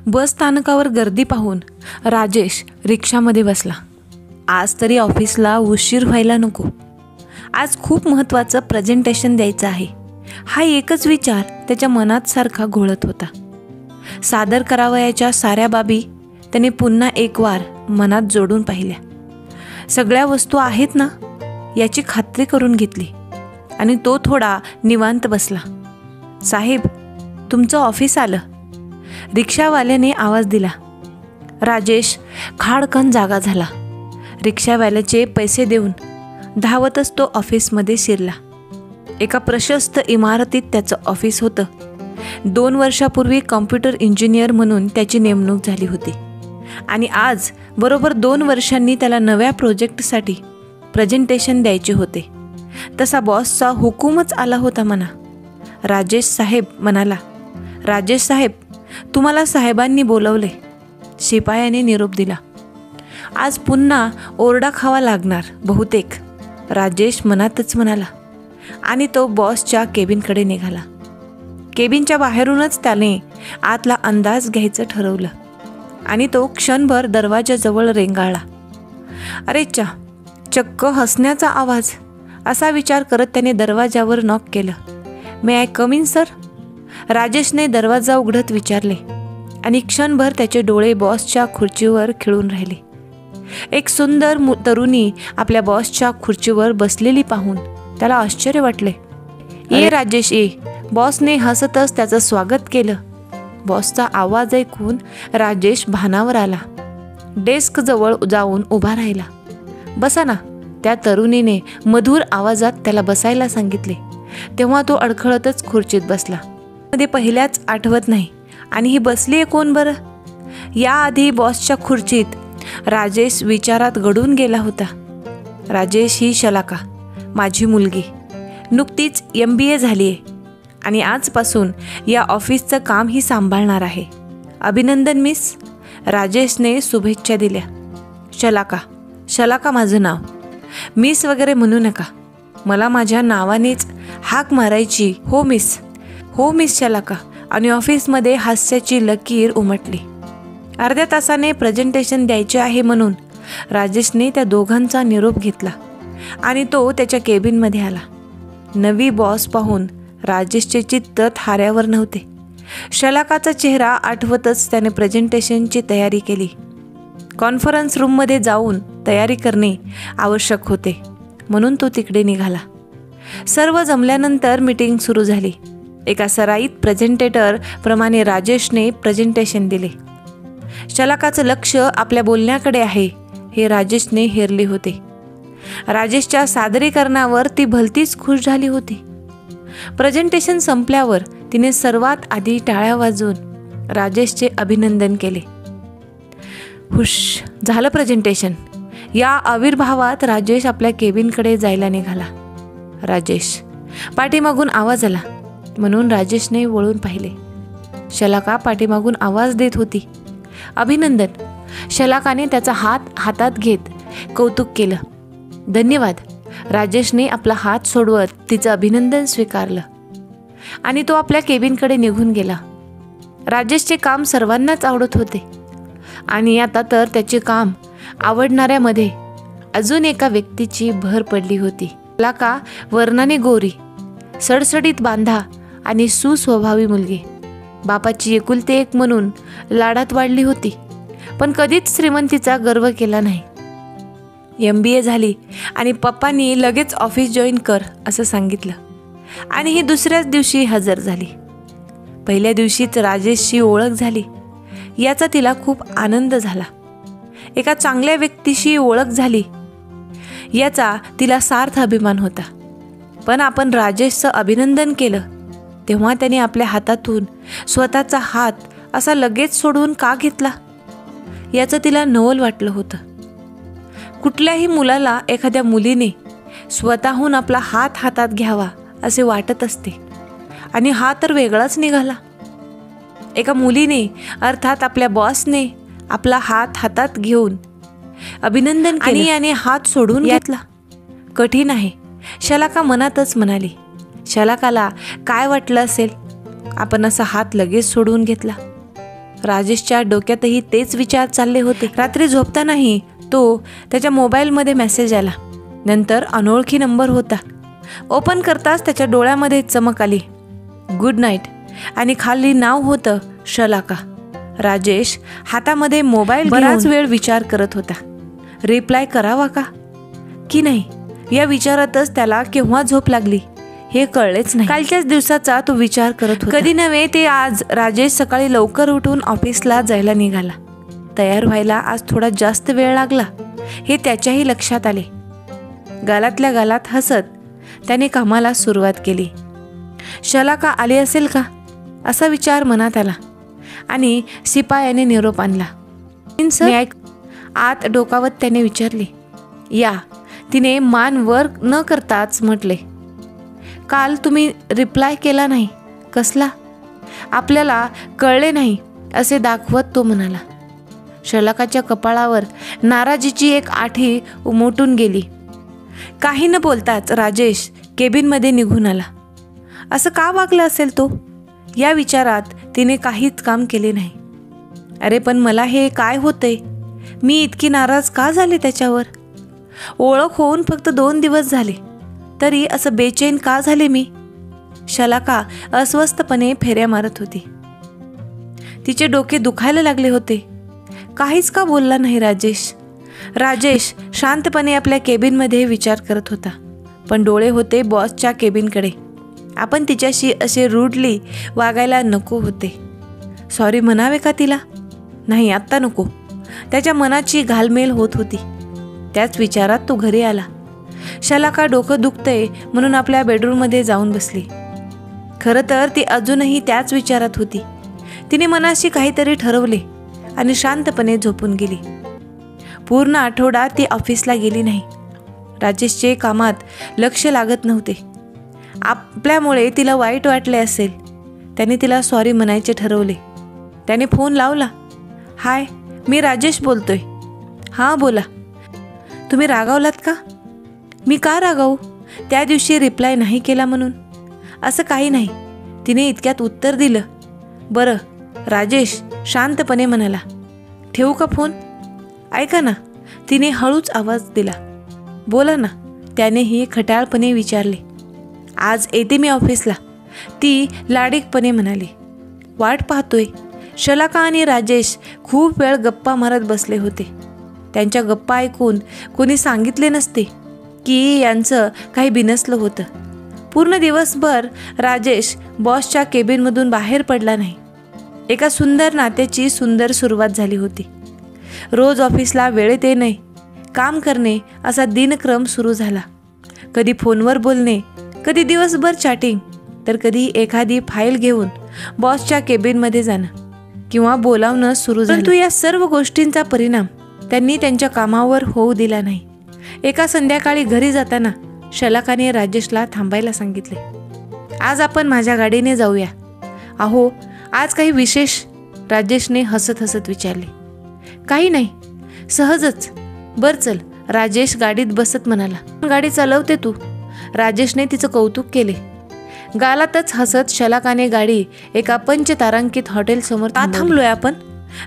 बस स्थानकावर गर्दी पाहून राजेश रिक्षामध्ये बसला. आज तरी ऑफिसला उशीर व्हायला नको. आज खूप महत्त्वाचं प्रेझेंटेशन द्यायचं आहे. हा एकच विचार त्याच्या मनात सारखा घोळत होता. सादर करावयाच्या साऱ्या बाबी त्याने पुन्हा एक वार मनात जोडून पाहिल्या. सगळ्या वस्तू आहेत ना याची खात्री करून घेतली आणि तो थोडा निवांत बसला. साहेब, तुमचं ऑफिस आलं, रिक्षावाल्याने आवाज दिला. राजेश खाडकन जागा झाला. रिक्षावाल्याचे पैसे देऊन धावतच तो ऑफिसमध्ये शिरला. एका प्रशस्त इमारतीत त्याचं ऑफिस होतं. 2 वर्षापूर्वी कॉम्प्युटर इंजिनियर म्हणून त्याची नेमणूक झाली होती आणि आज बरोबर 2 वर्षांनी त्याला नव्या प्रोजेक्टसाठी प्रेझेंटेशन द्यायचे होते. तसा बॉसचा हुकूमच आला होता म्हणा. राजेश साहेब म्हणाला. राजेश साहेब, तुम्हाला साहेबांनी बोलवले. शिपायाने निरोप दिला. आज पुन्हा ओरडा खावा लागणार बहुतेक, राजेश मनातच म्हणाला आणि तो बॉसच्या केबिनकडे निघाला. केबिनच्या बाहेरूनच त्याने आतला अंदाज घ्यायचं ठरवलं आणि तो क्षणभर दरवाजाजवळ रेंगाळला. अरे चक्क हसण्याचा आवाज, असा विचार करत त्याने दरवाजावर नॉक केलं. मे आय कम इन सर, राजेशने दरवाजा उघडत विचारले आणि क्षणभर त्याचे डोळे बॉसच्या खुर्चीवर खिळून राहिले. एक सुंदर तरुणी आपल्या बॉसच्या खुर्चीवर बसलेली पाहून त्याला आश्चर्य वाटले. ये राजेश ये, बॉसने हसतच त्याचं स्वागत केलं. बॉसचा आवाज ऐकून राजेश भानावर आला. डेस्कजवळ जाऊन उभा राहिला. बसा ना, त्या तरुणीने मधुर आवाजात त्याला बसायला सांगितले. तेव्हा तो अडखळतच खुर्चीत बसला. मध्ये पहिल्याच आठवत नाही आणि ही बसली आहे कोण बरं? याआधी बॉसच्या खुर्चीत राजेश विचारात गढून गेला होता. राजेश ही शलाका, माझी मुलगी, नुकतीच MBA झाली आहे आणि आजपासून या ऑफिसचं काम ही सांभाळणार आहे. अभिनंदन मिस, राजेशने शुभेच्छा दिल्या. शलाका माझं नाव, मिस वगैरे म्हणू नका, मला माझ्या नावानेच हाक मारायची. हो मिस शलाका. आणि ऑफिसमध्ये हास्याची लकीर उमटली. अर्ध्या तासाने प्रेझेंटेशन द्यायचे आहे म्हणून राजेशने त्या दोघांचा निरोप घेतला आणि तो त्याच्या केबिनमध्ये आला. नवी बॉस पाहून राजेशचे चित्त थाऱ्यावर नव्हते. शलाकाचा चेहरा आठवतच त्याने प्रेझेंटेशनची तयारी केली. कॉन्फरन्स रूममध्ये जाऊन तयारी करणे आवश्यक होते म्हणून तो तिकडे निघाला. सर्व जमल्यानंतर मीटिंग सुरू झाली. एका सराईत प्रेझेंटेटर प्रमाणे राजेशने प्रेझेंटेशन दिले. शलाकाचं लक्ष आपल्या बोलण्याकडे आहे हे राजेशने हेरले होते. राजेशच्या सादरीकरणावर ती भलतीच खुश झाली होती. प्रेझेंटेशन संपल्यावर तिने सर्वात आधी टाळ्या वाजवून राजेशचे अभिनंदन केले. हुश, झालं प्रेझेंटेशन. या आविर्भावात राजेश आपल्या केबिनकडे जायला निघाला. राजेश, पाठीमागून आवाज आला म्हणून राजेशने वळून पाहिले. शलाका पाठीमागून आवाज देत होती. अभिनंदन. शलाकाने त्याचा हात हातात घेत कौतुक केलं. धन्यवाद. राजेशने आपला हात सोडवत तिचं अभिनंदन स्वीकारलं आणि तो आपल्या केबिनकडे निघून गेला. राजेशचे काम सर्वांनाच आवडत होते आणि आता तर त्याचे काम आवडणाऱ्यामध्ये अजून एका व्यक्तीची भर पडली होती. शलाका वर्णाने गोरी, सडसडीत बांधा आणि सुस्वभावी मुलगी. बापाची एकुलते एक म्हणून लाडात वाढली होती, पण कधीच श्रीमंतीचा गर्व केला नाही. MBA झाली आणि पप्पांनी लगेच ऑफिस जॉईन कर असं सांगितलं आणि ही दुसऱ्याच दिवशी हजर झाली. पहिल्या दिवशीच राजेशची ओळख झाली याचा तिला खूप आनंद झाला. एका चांगल्या व्यक्तीशी ओळख झाली याचा तिला सार्थ अभिमान होता. पण आपण राजेशचं अभिनंदन केलं तेव्हा त्याने आपल्या हातातून स्वतःचा हात असा लगेच सोडून का घेतला याचं तिला नवल वाटलं होतं. कुठल्याही मुलाला एखाद्या मुलीने स्वतःहून आपला हात हातात घ्यावा असे वाटत असते आणि हा तर वेगळाच निघाला. एका मुलीने अर्थात आपल्या बॉसने आपला हात हातात घेऊन अभिनंदन केले आणि याने हात सोडून घेतला. कठीण आहे, शलाका मनातच म्हणाली. शलाकाला काय वाटलं असेल आपण असा हात लगेच सोडून घेतला. राजेशच्या डोक्यातही तेच विचार चालले होते. रात्री झोपतानाही तो त्याच्या मोबाईलमध्ये मेसेज आला. नंतर अनोळखी नंबर होता. ओपन करताच त्याच्या डोळ्यामध्ये चमक आली. गुड नाईट आणि खाली नाव होतं शलाका. राजेश हातामध्ये मोबाईल बराच वेळ विचार करत होता. रिप्लाय करावा का की नाही या विचारातच त्याला केव्हा झोप लागली हे कळलेच नाही. कालच्याच दिवसाचा तो विचार करत होता. कधी नव्हे ते आज राजेश सकाळी लवकर उठून ऑफिसला जायला निघाला. तयार व्हायला आज थोडा जास्त वेळ लागला हे त्याच्याही लक्षात आले. गालातल्या गालात हसत त्याने कामाला सुरुवात केली. शलाका आली असेल का असा विचार मनात आला आणि शिपायाने निरोप आणला. आत डोकावत त्याने विचारले. या तिने मान वर न करताच म्हटले. काल तुम्ही रिप्लाय केला नाही. कसला? आपल्याला कळले नाही असे दाखवत तो म्हणाला. शलाकाच्या कपाळावर नाराजीची एक आठी उमटून गेली. काही न बोलताच राजेश केबिनमध्ये निघून आला. असं का वागला असेल तो या विचारात तिने काहीच काम केले नाही. अरे पण मला हे काय होतंय? मी इतकी नाराज का झाले त्याच्यावर? ओळख होऊन फक्त 2 दिवस झाले तरी असं बेचैन का झाले मी? शलाका अस्वस्थपणे फेऱ्या मारत होती. तिचे डोके दुखायला लागले होते. काहीच का बोलला नाही राजेश? राजेश शांतपणे आपल्या केबिनमध्ये विचार करत होता. पण डोळे होते बॉसच्या केबिनकडे. आपण तिच्याशी असे रूडली वागायला नको होते. सॉरी म्हणावे का तिला? नाही आत्ता नको. त्याच्या मनाची घालमेल होत होती. त्याच विचारात तो घरी आला. शलाका डोकं दुखतंय म्हणून आपल्या बेडरूममध्ये जाऊन बसली. खरं तर ती अजूनही त्याच विचारात होती. तिने मनाशी काहीतरी ठरवले आणि शांतपणे झोपून गेली. पूर्ण आठवडा ती ऑफिसला गेली नाही. राजेशचे कामात लक्ष लागत नव्हते. आपल्यामुळे तिला वाईट वाटले असेल. त्याने तिला सॉरी म्हणायचे ठरवले. त्याने फोन लावला. हाय, मी राजेश बोलतोय. हां बोला. तुम्ही रागावलात का? मी का रागावू? त्या दिवशी रिप्लाय नाही केला म्हणून? असं काही नाही, तिने इतक्यात उत्तर दिलं. बरं, राजेश शांतपणे म्हणाला. ठेवू का फोन? ऐका ना, तिने हळूच आवाज दिला. बोला ना, त्यानेही खट्याळपणे विचारले. आज येते मी ऑफिसला, ती लाडीकपणे म्हणाली. वाट पाहतोय. शलाका आणि राजेश खूप वेळ गप्पा मारत बसले होते. त्यांच्या गप्पा ऐकून कोणी सांगितले नसते की यांचं काही बिनसलं होतं. पूर्ण दिवसभर राजेश बॉसच्या केबिनमधून बाहेर पडला नाही. एका सुंदर नात्याची सुंदर सुरुवात झाली होती. रोज ऑफिसला वेळेत येणे, काम करणे असा दिनक्रम सुरू झाला. कधी फोनवर बोलणे, कधी दिवसभर चॅटिंग, तर कधी एखादी फाईल घेऊन बॉसच्या केबिनमध्ये जाणं किंवा बोलावणं सुरू झालं. परंतु या सर्व गोष्टींचा परिणाम त्यांनी त्यांच्या कामावर होऊ दिला नाही. एका संध्याकाळी घरी जाताना शलाकाने राजेशला थांबायला सांगितले. आज आपण माझ्या गाडीने जाऊया. अहो, आज काही विशेष? राजेशने हसत हसत विचारले. काही नाही, सहजच. बर चल, राजेश गाडीत बसत म्हणाला. गाडी चालवते तू? राजेशने तिचं कौतुक केले. गालातच हसत शलाकाने गाडी एका पंचतारांकित हॉटेल समोर थांबलोय आपण?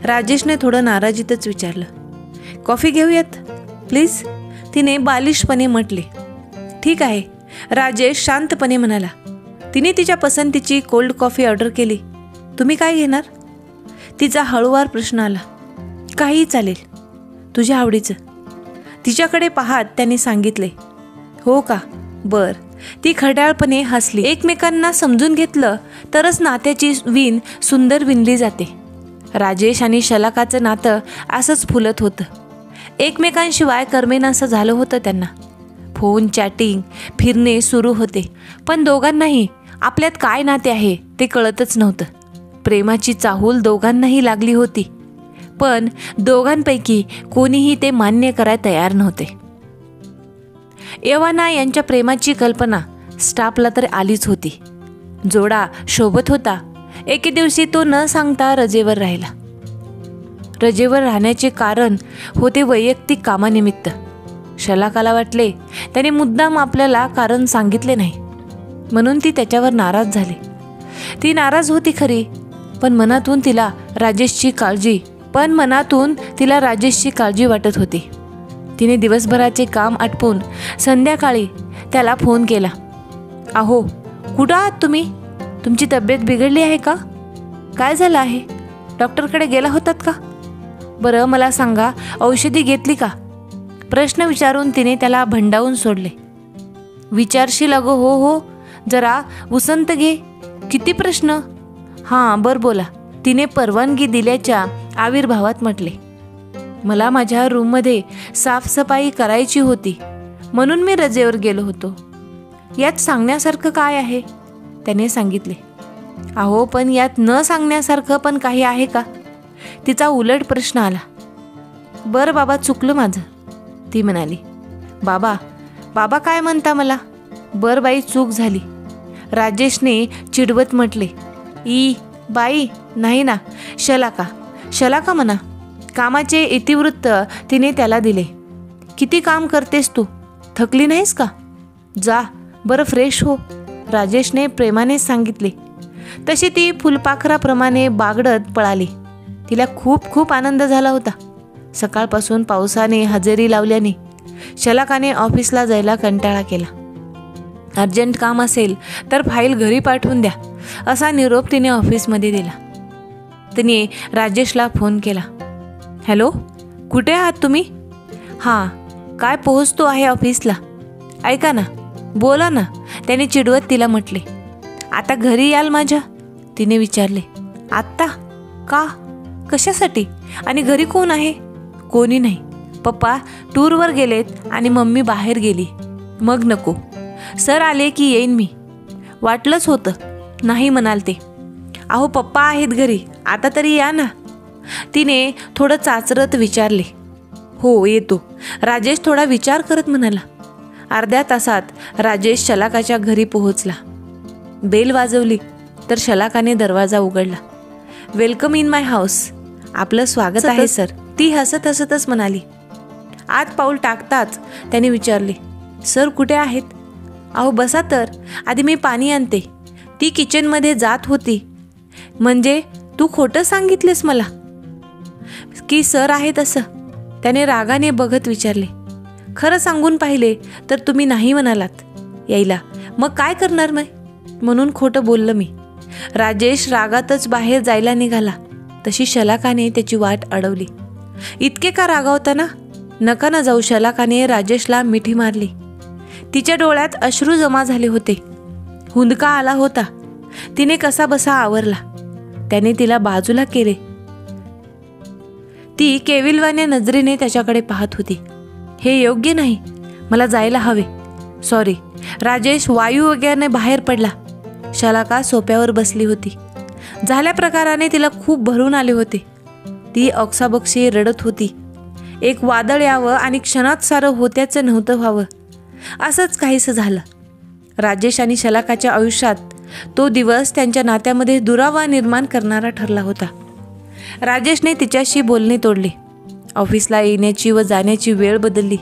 राजेशने थोडं नाराजीतच विचारलं. कॉफी घेऊयात प्लीज, तिने बालिशपणे म्हटले. ठीक आहे, राजेश शांतपणे म्हणाला. तिने तिच्या पसंतीची कोल्ड कॉफी ऑर्डर केली. तुम्ही काय घेणार? तिचा हळूवार प्रश्न आला. काही चालेल, तुझ्या आवडीचं. तिच्याकडे पाहत त्याने सांगितले. हो का, बर. ती खट्याळपणे हसली. एकमेकांना समजून घेतलं तरच नात्याची वीण सुंदर विणली जाते. राजेश आणि शलाकाचं नातं असंच फुलत होतं. एकमेकांशिवाय करमेनासं झालं होतं त्यांना. फोन, चॅटिंग, फिरणे सुरू होते, पण दोघांनाही आपल्यात काय नाते आहे ते कळतच नव्हतं. प्रेमाची चाहूल दोघांनाही लागली होती, पण दोघांपैकी कोणीही ते मान्य करायला तयार नव्हते. एव्हाना यांच्या प्रेमाची कल्पना स्टाफला तर आलीच होती. जोडा शोभत होता. एके दिवशी तो न सांगता रजेवर राहिला. रजेवर राहण्याचे कारण होते वैयक्तिक कामानिमित्त. शलाकाला वाटले त्याने मुद्दाम आपल्याला कारण सांगितले नाही, म्हणून ती त्याच्यावर नाराज झाली. ती नाराज होती खरी, पण मनातून तिला राजेशची काळजी वाटत होती. तिने दिवसभराचे काम आटपून संध्याकाळी त्याला फोन केला. अहो, कुठं आहात तुम्ही? तुमची तब्येत बिघडली आहे का? काय झालं आहे? डॉक्टरकडे गेला होतात का? बरं मला सांगा, औषधी घेतली का? प्रश्न विचारून तिने त्याला भंडावून सोडले. विचारशील अगं? हो, जरा उसंत घे. किती प्रश्न? हां बरं बोला, तिने परवानगी दिल्याच्या आविर्भावात म्हटले. मला माझ्या रूममध्ये साफसफाई करायची होती, म्हणून मी रजेवर गेलो होतो. यात सांगण्यासारखं काय आहे? त्याने सांगितले. अहो, पण यात न सांगण्यासारखं पण काही आहे का? तिचा उलट प्रश्न आला. बरं बाबा, चुकलं माझं, ती म्हणाली. बाबा काय म्हणता मला? बरं बाई, चूक झाली, राजेशने चिडवत म्हटले. बाई नाही ना, शलाका म्हणा. कामाचे इतिवृत्त तिने त्याला दिले. किती काम करतेस तू? थकली नाहीस का? जा बरं फ्रेश हो, राजेशने प्रेमाने सांगितले. तशी ती फुलपाखराप्रमाणे बागडत पळाली. तिला खूप आनंद झाला होता. सकाळपासून पावसाने हजेरी लावल्याने शलाकाने ऑफिसला जायला कंटाळा केला. अर्जंट काम असेल तर फाईल घरी पाठवून द्या, असा निरोप तिने ऑफिसमध्ये दिला. तिने राजेशला फोन केला. हॅलो, कुठे आहात तुम्ही? हां, काय पोहोचतो आहे ऑफिसला. ऐका ना, बोला ना, त्याने चिडवत तिला म्हटले. आता घरी याल माझ्या? तिने विचारले. आत्ता? का? कशासाठी? आणि घरी कोण आहे? कोणी नाही, पप्पा टूरवर गेलेत आणि मम्मी बाहेर गेली. मग नको, सर आले की येईन मी. वाटलंच होतं, नाही म्हणाल ते. अहो पप्पा आहेत घरी, आता तरी या ना, तिने थोडं चाचरत विचारले. हो येतो, राजेश थोडा विचार करत म्हणाला. अर्ध्या तासात राजेश शलाकाच्या घरी पोहोचला. बेल वाजवली तर शलाकाने दरवाजा उघडला. वेलकम इन माय हाऊस, आपलं स्वागत आहे सर, ती हसतच म्हणाली. आत पाऊल टाकताच त्याने विचारले. सर कुठे आहेत? अहो बसा तर, आधी मी पाणी आणते. ती किचनमध्ये जात होती. म्हणजे तू खोटं सांगितलेस मला की सर आहेत असं? त्याने रागाने बघत विचारले. खरं सांगून पाहिले तर तुम्ही नाही म्हणालात यायला, मग काय करणार मी? म्हणून खोटं बोललं मी. राजेश रागातच बाहेर जायला निघाला. तशी शलाकाने त्याची वाट अडवली. इतके का रागावता ना? नका ना जाऊ, शलाकाने राजेशला मिठी मारली. तिच्या डोळ्यात अश्रू जमा झाले होते. हुंदका आला होता. तिने कसा बसा आवरला. त्याने तिला बाजूला केले. ती केविलवाण्या नजरेने त्याच्याकडे पाहत होती. हे योग्य नाही, मला जायला हवे. सॉरी. राजेश वायुवेगाने बाहेर पडला. शलाका सोप्यावर बसली होती. झाल्या प्रकाराने तिला खूप भरून आले होते. ती ओक्साबोक्शी रडत होती. एक वादळ यावं आणि क्षणात सारं होत्याचं नव्हतं व्हावं, असंच काहीसं झालं. राजेश आणि शलाकाच्या आयुष्यात तो दिवस त्यांच्या नात्यामध्ये दुरावा निर्माण करणारा ठरला होता. राजेशने तिच्याशी बोलणे तोडले. ऑफिसला येण्याची व जाण्याची वेळ बदलली.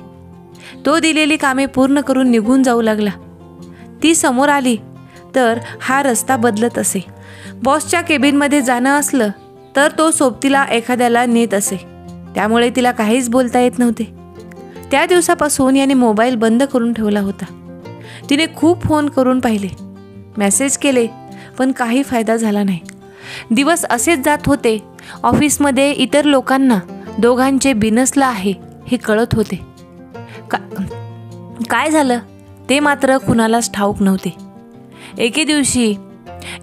तो दिलेली कामे पूर्ण करून निघून जाऊ लागला. ती समोर आली तर हा रस्ता बदलत असे. बॉसच्या केबिनमध्ये जाणं असलं तर तो सोबतीला एखाद्याला नेत असे. त्यामुळे तिला काहीच बोलता येत नव्हते. त्या दिवसापासून याने मोबाईल बंद करून ठेवला होता. तिने खूप फोन करून पाहिले, मेसेज केले, पण काही फायदा झाला नाही. दिवस असेच जात होते. ऑफिसमध्ये इतर लोकांना दोघांचे बिनसलं आहे हे कळत होते. काय झालं ते मात्र कुणालाच ठाऊक नव्हते.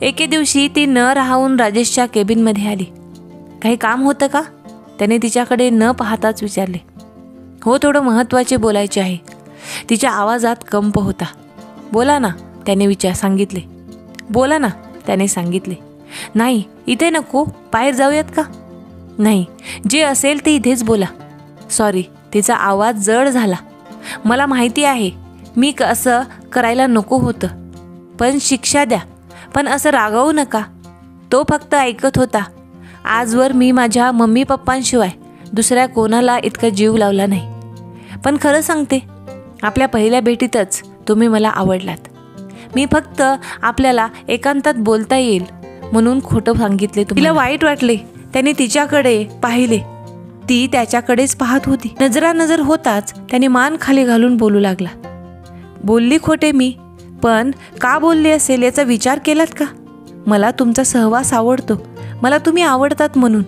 एके दिवशी ती न राहून राजेशच्या केबिनमध्ये आली. काही काम होतं का? त्याने तिच्याकडे न पाहताच विचारले. हो, थोडं महत्त्वाचे बोलायचे आहे. तिच्या आवाजात कंप होता. बोला ना, त्याने सांगितले. बोला ना, त्याने सांगितले. नाही, इथे नको, बाहेर जाऊयात का? नाही, जे असेल ते इथेच बोला. सॉरी, तिचा आवाज जड झाला. मला माहिती आहे मी असं करायला नको होतं, पण शिक्षा द्या, पण असं रागावू नका. तो फक्त ऐकत होता. आजवर मी माझ्या मम्मी पप्पांशिवाय दुसऱ्या कोणाला इतका जीव लावला नाही. पण खरं सांगते, आपल्या पहिल्या भेटीतच तुम्ही मला आवडलात. मी फक्त आपल्याला एकांतात बोलता येईल म्हणून खोटं सांगितले. तिला वाईट वाटले. त्याने तिच्याकडे पाहिले. ती त्याच्याकडेच पाहत होती. नजरानजर होताच त्याने मान खाली घालून बोलू लागला. बोलली खोटे मी, पण का बोलली असेल याचा विचार केलात का? मला तुमचा सहवास आवडतो, मला तुम्ही आवडतात म्हणून.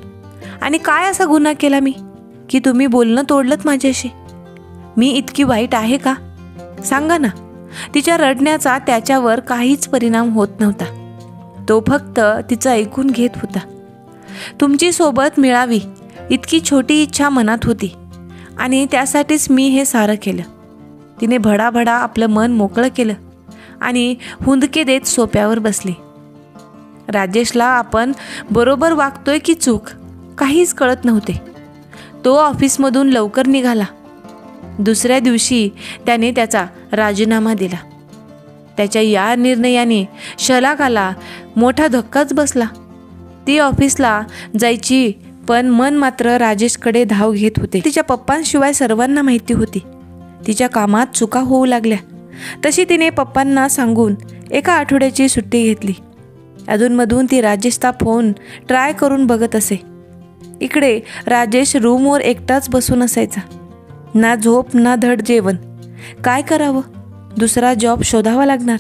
आणि काय असा गुन्हा केला मी की तुम्ही बोलणं तोडलंत माझ्याशी? मी इतकी वाईट आहे का? सांगा ना. तिच्या रडण्याचा त्याच्यावर काहीच परिणाम होत नव्हता. तो फक्त तिचं ऐकून घेत होता. तुमची सोबत मिळावी इतकी छोटी इच्छा मनात होती आणि त्यासाठीच मी हे सारं केलं. तिने भडाभडा आपलं मन मोकळं केलं आणि हुंदके देत सोप्यावर बसली. राजेशला आपण बरोबर वागतोय की चूक काहीच कळत नव्हते. तो ऑफिसमधून लवकर निघाला. दुसऱ्या दिवशी त्याने त्याचा राजीनामा दिला. त्याच्या या निर्णयाने शलाकाला मोठा धक्काच बसला. ती ऑफिसला जायची, पण मन मात्र राजेशकडे धाव घेत होते. तिच्या पप्पांशिवाय सर्वांना माहिती होती तिच्या कामात चुका होऊ लागल्या. तशी तिने पप्पांना सांगून एका आठवड्याची सुट्टी घेतली. अधूनमधून ती राजेशचा फोन ट्राय करून बघत असे. इकडे राजेश रूमवर एकटाच बसून असायचा. ना झोप ना धड जेवण. काय करावं? दुसरा जॉब शोधावा लागणार.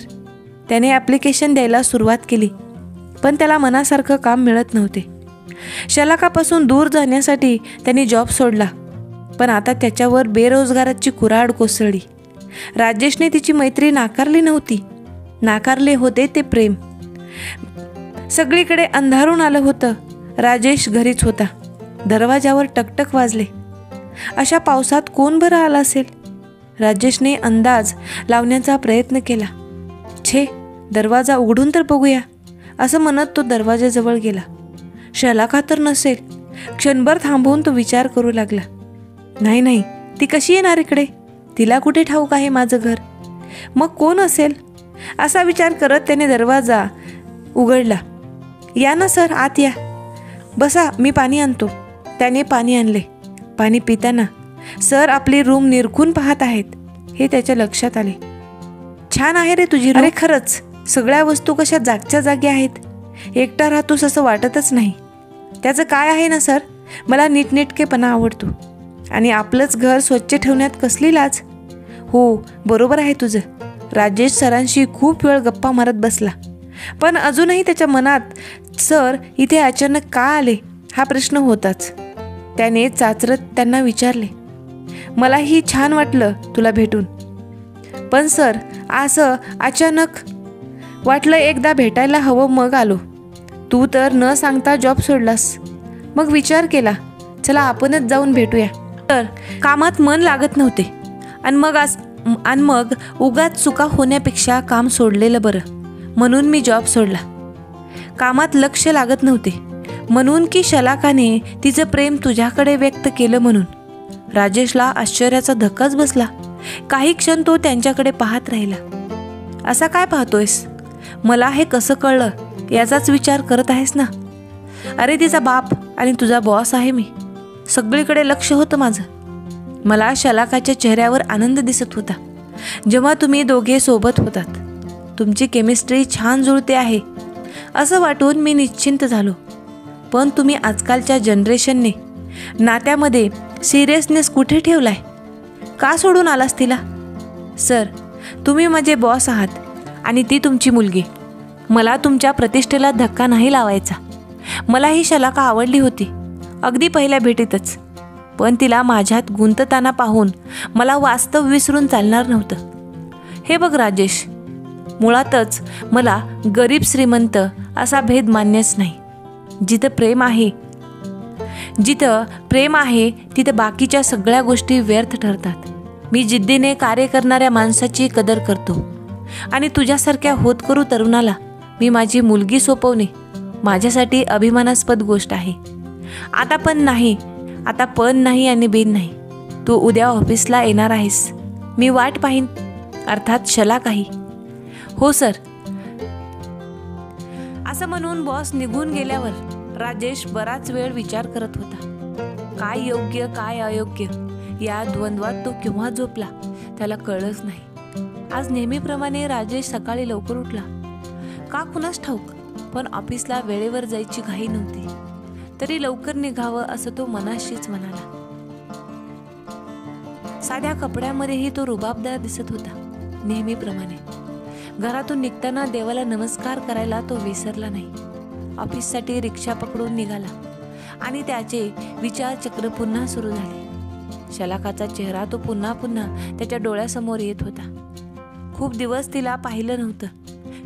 त्याने ॲप्लिकेशन द्यायला सुरुवात केली, पण त्याला मनासारखं काम मिळत नव्हते. शलाकापासून दूर जाण्यासाठी त्याने जॉब सोडला, पण आता त्याच्यावर बेरोजगाराची कुऱ्हाड कोसळली. राजेशने तिची मैत्री नाकारली नव्हती, नाकारले होते ते प्रेम. सगळीकडे अंधारून आलं होतं. राजेश घरीच होता. दरवाजावर टकटक वाजले. अशा पावसात कोण बरं आला असेल? राजेशने अंदाज लावण्याचा प्रयत्न केला. छे, दरवाजा उघडून तर बघूया, असं म्हणत तो दरवाजाजवळ गेला. शलाका तर नसेल. क्षणभर थांबवून तो विचार करू लागला. नाही, ती कशी येणार इकडे? तिला कुठे ठाऊक आहे माझं घर? मग कोण असेल? असा विचार करत त्याने दरवाजा उघडला. या ना सर, आत या. बसा, मी पाणी आणतो. त्याने पाणी आणले. पाणी पिताना सर आपली रूम निरखून पाहत आहेत हे त्याच्या लक्षात आले. छान आहे रे तुझी रूम. अरे खरंच, सगळ्या वस्तू कशा जागच्या जागी आहेत. एकटा राहतोस असं वाटतच नाही. त्याचं काय आहे ना सर, मला नीटनेटकेपणा आवडतो आणि आपलंच घर स्वच्छ ठेवण्यात कसली लाज. हो, बरोबर आहे तुझं. राजेश सरांशी खूप वेळ गप्पा मारत बसला, पण अजूनही त्याच्या मनात सर इथे अचानक का आले हा प्रश्न होताच. त्याने चाचरत त्यांना विचारले, मलाही छान वाटलं तुला भेटून, पण सर असं अचानक वाटलं एकदा भेटायला हवं मग आलो. तू तर न सांगता जॉब सोडलास. मग विचार केला, चला आपणच जाऊन भेटूया. तर कामात मन लागत नव्हते आणि मग उगाच चुका होण्यापेक्षा काम सोडलेलं बरं, म्हणून मी जॉब सोडला. कामात लक्ष लागत नव्हते म्हणून की शलाकाने तिचं प्रेम तुझ्याकडे व्यक्त केलं म्हणून. राजेशला आश्चर्याचा धक्काच बसला. काही क्षण तो त्यांच्याकडे पाहत राहिला. असा काय पाहतोयस? मला हे कसं कळलं याचाच विचार करत आहेस ना? अरे तिचा बाप आणि तुझा बॉस आहे मी. सगळीकडे लक्ष होतं माझं. मला शलाकाच्या चेहऱ्यावर आनंद दिसत होता जेव्हा तुम्ही दोघे सोबत होतात. तुमची केमिस्ट्री छान जुळते आहे असं वाटून मी निश्चिंत झालो. पण तुम्ही आजकालच्या जनरेशनने नात्यामध्ये सिरियसनेस कुठे ठेवलाय? का सोडून आलास तिला? सर, तुम्ही माझे बॉस आहात आणि ती तुमची मुलगी. मला तुमच्या प्रतिष्ठेला धक्का नाही लावायचा. मला ही शलाका आवडली होती अगदी पहिल्या भेटीतच, पण तिला माझ्यात गुंतताना पाहून मला वास्तव विसरून चालणार नव्हतं. हे बघ राजेश, मुळातच मला गरीब श्रीमंत असा भेद मान्यच नाही. जिथं प्रेम आहे तिथं बाकीच्या सगळ्या गोष्टी व्यर्थ ठरतात. मी जिद्दीने कार्य करणाऱ्या माणसाची कदर करतो आणि तुझ्यासारख्या होतकरू तरुणाला मी माझी मुलगी सोपवणे माझ्यासाठी अभिमानास्पद गोष्ट आहे. आता पण नाही आणि बिन नाही. तू उद्या ऑफिसला येणार आहेस. मी वाट पाहीन, अर्थात शलाकाही. हो सर. असं म्हणून बॉस निघून गेल्यावर राजेश बराच वेळ विचार करत होता. काय योग्य काय अयोग्य या द्वंद्वात तो केव्हा झोपला त्याला कळलंच नाही. आज नेहमीप्रमाणे राजेश सकाळी लवकर उठला. का कुणास ठाऊक, पण ऑफिसला वेळेवर जायची घाई नव्हती. तरी लवकर निघावं असं तो मनाशीच म्हणाला. साध्या कपड्यामध्येही तो रुबाबदार दिसत होता, नेहमीप्रमाणे. घरातून निघताना देवाला नमस्कार करायला तो विसरला नाही. ऑफिससाठी रिक्षा पकडून निघाला आणि त्याचे विचारचक्र पुन्हा सुरू झाले. शलाकाचा चेहरा तो पुन्हा पुन्हा त्याच्या डोळ्यासमोर येत होता. खूप दिवस तिला पाहिलं नव्हतं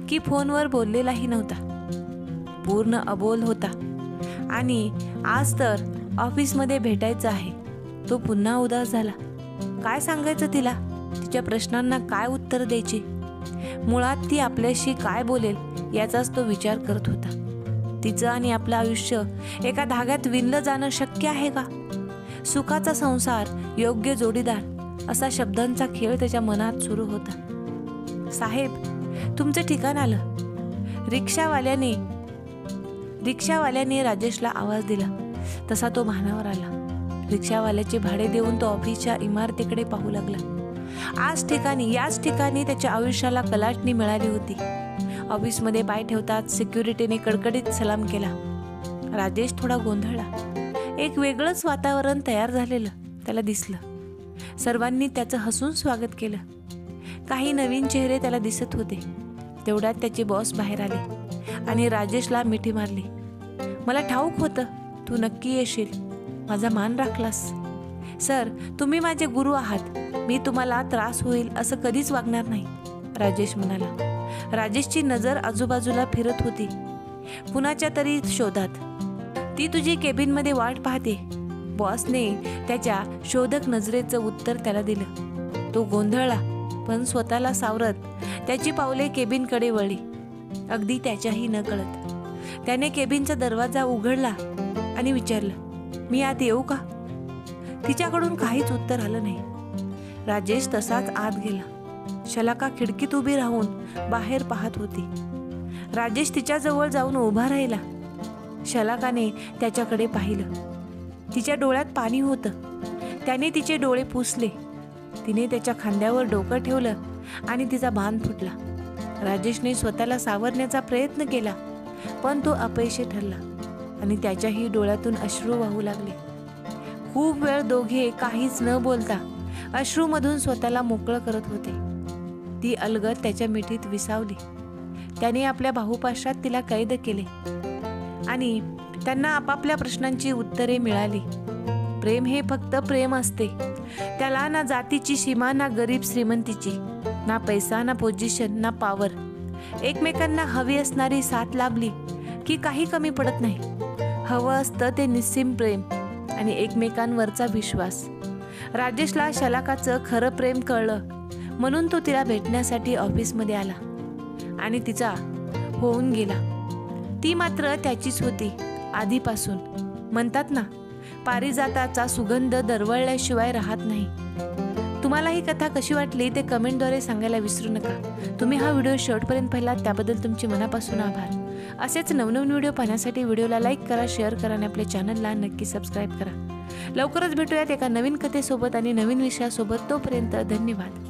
की फोनवर बोललेलाही नव्हता. पूर्ण अबोल होता आणि आज तर ऑफिसमध्ये भेटायचं आहे. तो पुन्हा उदास झाला. काय सांगायचं तिला? तिच्या प्रश्नांना काय उत्तर द्यायची? मुळात ती आपल्याशी काय बोलेल याचाच तो विचार करत होता. तिचं आणि आपलं आयुष्य एका धाग्यात विणलं जाणं शक्य आहे का? सुखाचा संसार, योग्य जोडीदार असा शब्दांचा खेळ त्याच्या मनात सुरू होता. साहेब, तुमचं ठिकाण आलं. रिक्षावाल्याने राजेशला आवाज दिला. तसा तो भानावर आला. रिक्षावाल्याचे भाडे देऊन तो ऑफिसच्या इमारतीकडे पाहू लागला. याच ठिकाणी त्याच्या आयुष्याला कलाटणी मिळाली होती. ऑफिसमध्ये पाय ठेवताच सिक्युरिटीने कडकडीत सलाम केला. राजेश थोडा गोंधळला. एक वेगळंच वातावरण तयार झालेलं त्याला दिसलं. सर्वांनी त्याचं हसून स्वागत केलं. काही नवीन चेहरे त्याला दिसत होते. तेवढ्यात त्याचे बॉस बाहेर आले आणि राजेशला मिठी मारली. मला ठाऊक होतं तू नक्की येशील. माझा मान राखलास. सर, तुम्ही माझे गुरु आहात. मी तुम्हाला त्रास होईल असं कधीच वागणार नाही, राजेश म्हणाला. राजेशची नजर आजूबाजूला फिरत होती, कुणाच्या तरी शोधात. ती तुझी केबिनमध्ये वाट पाहते. बॉसने त्याच्या शोधक नजरेचं उत्तर त्याला दिलं. तो गोंधळला, पण स्वतःला सावरत त्याची पावले केबिनकडे वळली, अगदी त्याच्याही न कळत. त्याने केबिनचा दरवाजा उघडला आणि विचारलं, मी आत येऊ का? तिच्याकडून काहीच उत्तर आलं नाही. राजेश तसाच आत गेला. शलाका खिडकीत उभी राहून बाहेर पाहत होती. राजेश तिच्याजवळ जाऊन उभा राहिला. शलाकाने त्याच्याकडे पाहिलं. तिच्या डोळ्यात पाणी होतं. त्याने तिचे डोळे पुसले. तिने त्याच्या खांद्यावर डोकं ठेवलं आणि तिचा बांध फुटला. राजेशने स्वतःला सावरण्याचा प्रयत्न केला, पण तो अपयशी ठरला आणि त्याच्याही डोळ्यातून अश्रू वाहू लागले. खूप वेळ दोघे काहीच न बोलता अश्रूमधून स्वतःला मोकळं करत होते. ती अलगद त्याच्या मिठीत विसावली. त्याने आपल्या बाहुपाशात तिला कैद केले आणि त्यांना आपापल्या प्रश्नांची उत्तरे मिळाली. प्रेम हे फक्त प्रेम असते. त्याला ना जातीची सीमा, ना गरीब श्रीमंतीची, ना पैसा, ना पोझिशन, ना पॉवर. एकमेकांना हवी असणारी साथ लाभली की काही कमी पडत नाही. हवं असतं ते निस्सीम प्रेम आणि एकमेकांवरचा विश्वास. राजेशला शलाकाचं खरं प्रेम कळलं, म्हणून तो तिला भेटण्यासाठी ऑफिसमध्ये आला आणि तिचा होऊन गेला. ती मात्र त्याचीच होती आधीपासून. म्हणतात ना, पारिजाताचा सुगंध दरवळल्याशिवाय राहत नाही. तुम्हाला ही कथा कशी वाटली ते कमेंटद्वारे सांगायला विसरू नका. तुम्ही हा व्हिडिओ शेवटपर्यंत पाहिला त्याबद्दल तुमचे मनापासून आभार. असेच नवनवीन व्हिडिओ पाहण्यासाठी व्हिडिओला लाईक करा, शेअर करा आणि आपल्या चॅनलला नक्की सबस्क्राईब करा. लवकरच भेटूयात एका नवीन कथेसोबत आणि नवीन विषयासोबत. तोपर्यंत धन्यवाद.